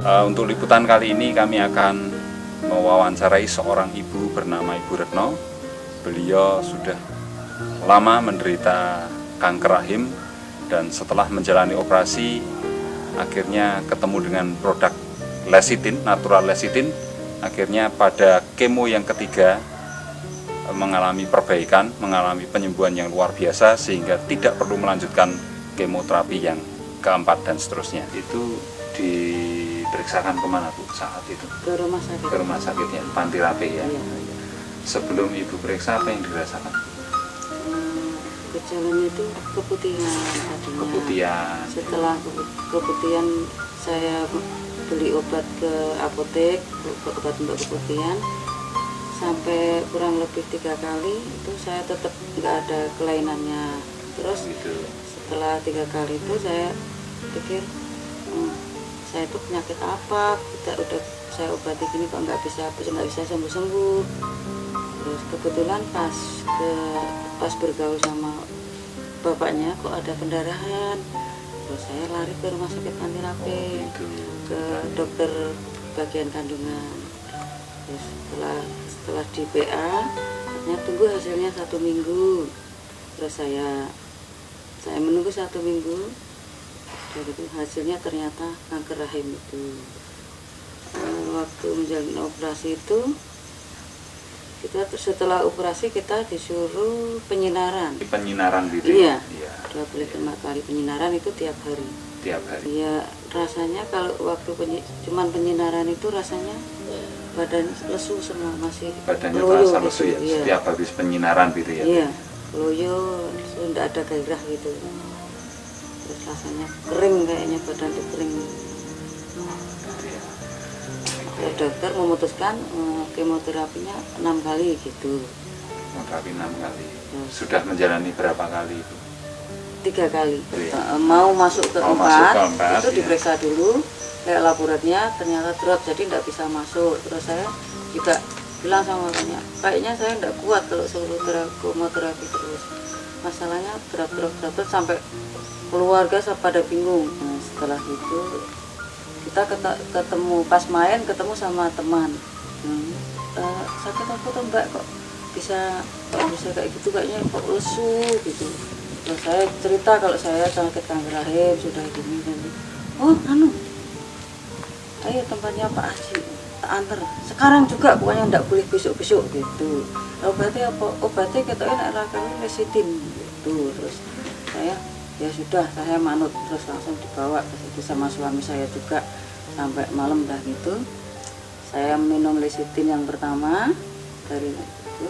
Untuk liputan kali ini kami akan mewawancarai seorang ibu bernama Ibu Retno. Beliau sudah lama menderita kanker rahim dan setelah menjalani operasi akhirnya ketemu dengan produk lecithin, natural lecithin. Akhirnya pada kemo yang ketiga mengalami perbaikan, mengalami penyembuhan yang luar biasa sehingga tidak perlu melanjutkan kemoterapi yang keempat dan seterusnya. Itu diperiksakan kemana Bu saat itu? Ke rumah sakit. Ke rumah sakit ya, Panti Rapi ya. Iya. Sebelum Ibu periksa apa yang dirasakan? Gejalanya itu keputihan tadinya. Keputihan. Setelah keputihan saya beli obat ke apotek, obat untuk keputihan. Sampai kurang lebih 3 kali itu saya tetap nggak ada kelainannya. Terus setelah 3 kali itu saya pikir saya itu penyakit apa, udah saya obati gini kok nggak bisa sembuh. Terus kebetulan pas bergaul sama bapaknya kok ada pendarahan. Terus saya lari ke rumah sakit Panti Rapi, ke dokter bagian kandungan. Terus setelah di PA, katanya tunggu hasilnya 1 minggu. Terus saya menunggu 1 minggu. Dari itu hasilnya ternyata kanker rahim itu. Waktu menjalani operasi itu, setelah operasi kita disuruh penyinaran. Penyinaran gitu? Iya. 25 kali penyinaran itu tiap hari. Tiap hari? Iya, rasanya kalau waktu cuman penyinaran itu rasanya badan lesu semua, masih badannya loyo terasa gitu, lesu ya? Iya. Setiap habis penyinaran gitu ya? Iya, loyo, tidak ada gairah gitu. Terus rasanya kering, kayaknya badan itu kering. Ya, dokter memutuskan kemoterapinya 6 kali gitu. Kemoterapi 6 kali. Sudah menjalani berapa kali itu? 3 kali. Iya. Mau masuk ke 4, itu iya. diperiksa dulu. Kayak laboratnya ternyata drop, jadi tidak bisa masuk. Terus saya juga bilang sama orangnya, kayaknya saya tidak kuat kalau suruh kemoterapi terus. Masalahnya drop sampai keluarga pada bingung. Nah, setelah itu kita ketemu pas main ketemu sama teman. Sakit apa tuh Mbak, kok bisa kayak gitu, kayaknya kok lesu gitu. Terus saya cerita kalau saya sakit kanker rahim sudah gini. Oh ayo tempatnya Pak Haji, tak anter sekarang juga, pokoknya ndak boleh besok gitu. Obatnya apa? Obatnya katanya rakamnya lecithin gitu. Terus saya ya sudah, saya manut, terus langsung dibawa ke situ sama suami saya juga. Sampai malam dah gitu saya minum lecithin yang pertama. Dari itu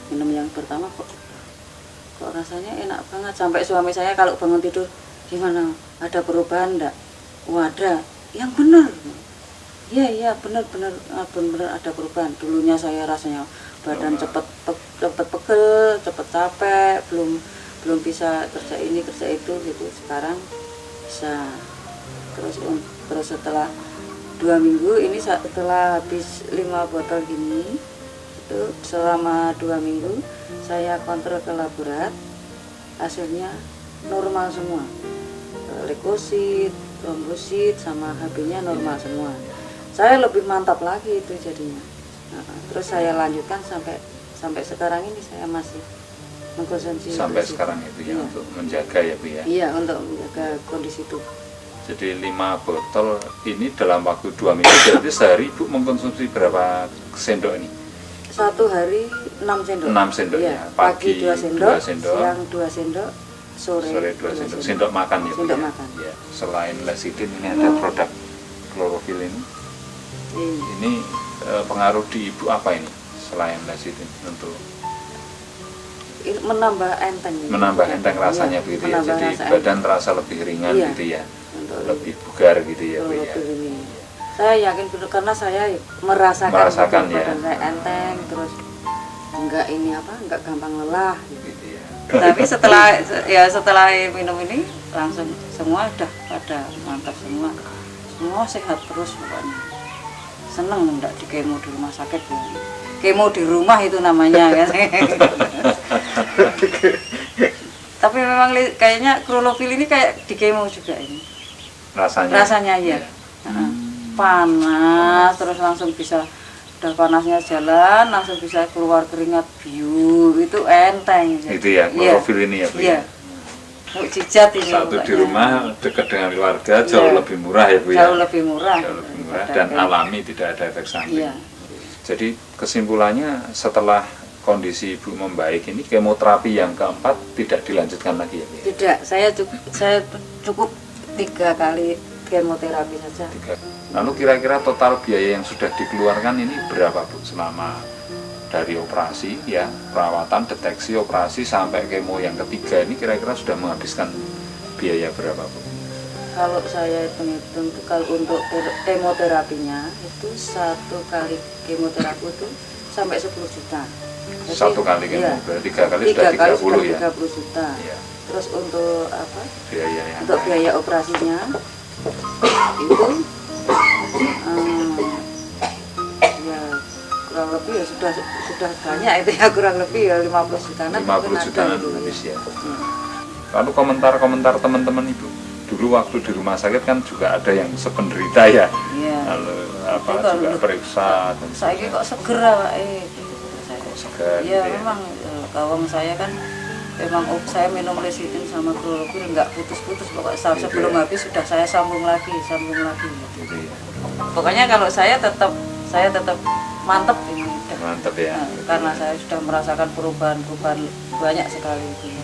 minum yang pertama kok rasanya enak banget. Sampai suami saya kalau bangun tidur, gimana, ada perubahan enggak? Ada yang benar. Iya benar ada perubahan. Dulunya saya rasanya badan cepet pegel, cepet capek, belum bisa kerja ini kerja itu gitu. Sekarang bisa. Terus setelah 2 minggu ini, setelah habis 5 botol gini itu, selama 2 minggu saya kontrol ke laborat, hasilnya normal semua. Leukosit, trombosit sama HB-nya normal semua. Saya lebih mantap lagi itu jadinya. Terus saya lanjutkan sampai sekarang ini saya masih mengkonsumsi sampai sekarang itu ya. Iya. Untuk menjaga ya Bu ya? Iya, untuk menjaga kondisi tubuh. Jadi 5 botol ini dalam waktu 2 minggu, berarti sehari Ibu mengkonsumsi berapa sendok ini? 1 hari 6 sendok. 6 sendok ya. Pagi 2 sendok, siang 2 sendok, sore 2 sendok. Sendok makan ya Bu? Sendok makan. Ya. Selain lecithin ini ada produk klorofil ini. Ini pengaruh di Ibu apa ini selain lecithin untuk menambah enteng. Menambah enteng rasanya begitu ya. Jadi badan terasa lebih ringan gitu ya. Lebih bugar gitu ya Bu ya. Saya yakin betul karena saya merasakan ya. Badan saya enteng, terus enggak gampang lelah gitu ya. Tapi setelah minum ini langsung semua udah pada mantap semua sehat terus pokoknya. Seneng enggak di kemo di rumah sakit ya. Kemo di rumah itu namanya kan. Tapi memang kayaknya klorofil ini kayak di kemo juga ini. Rasanya ya. panas, terus langsung bisa udah panasnya jalan langsung bisa keluar keringat biu, itu enteng. Itu ya, klorofil ini ya Bu? Iya. Mukjizat ini. Satu di pokoknya. rumah dekat dengan keluarga jauh lebih murah ya Bu ya? Jauh lebih murah. Jauh lebih murah dan alami, tidak ada efek samping. Iya. Jadi kesimpulannya setelah kondisi Ibu membaik ini, kemoterapi yang keempat tidak dilanjutkan lagi ya Bu? Tidak, saya cukup 3 kali kemoterapi saja. Lalu kira-kira total biaya yang sudah dikeluarkan ini berapa Bu selama dari operasi ya, perawatan, deteksi, operasi sampai kemo yang ketiga ini kira-kira sudah menghabiskan biaya berapa Bu? Kalau saya hitung-hitung kalau untuk kemoterapinya itu 1 kali kemoterapi itu sampai 10 juta. Jadi, 1 kali kemo, iya, berarti 3 kali 3 sudah 30 ya? 30 juta. Iya. Terus untuk apa? Biaya yang Untuk biaya operasinya itu ya kurang lebih ya sudah banyak itu ya, kurang lebih ya 50 jutaan. 50 jutaan habis ya. Hmm. Lalu komentar-komentar teman-teman Ibu, dulu waktu di rumah sakit kan juga ada yang sependerita ya. Iya. Lalu apa Itu kalau juga periksa dan saya kok seger Pak. kok segar Iya gitu ya. memang kawang saya kan memang saya minum lecitin sama klorofil nggak putus-putus, pokoknya sebelum ya. habis sudah saya sambung lagi Gitu ya. pokoknya kalau saya tetap mantep ini Mantap ya. karena saya sudah merasakan perubahan banyak sekali itu.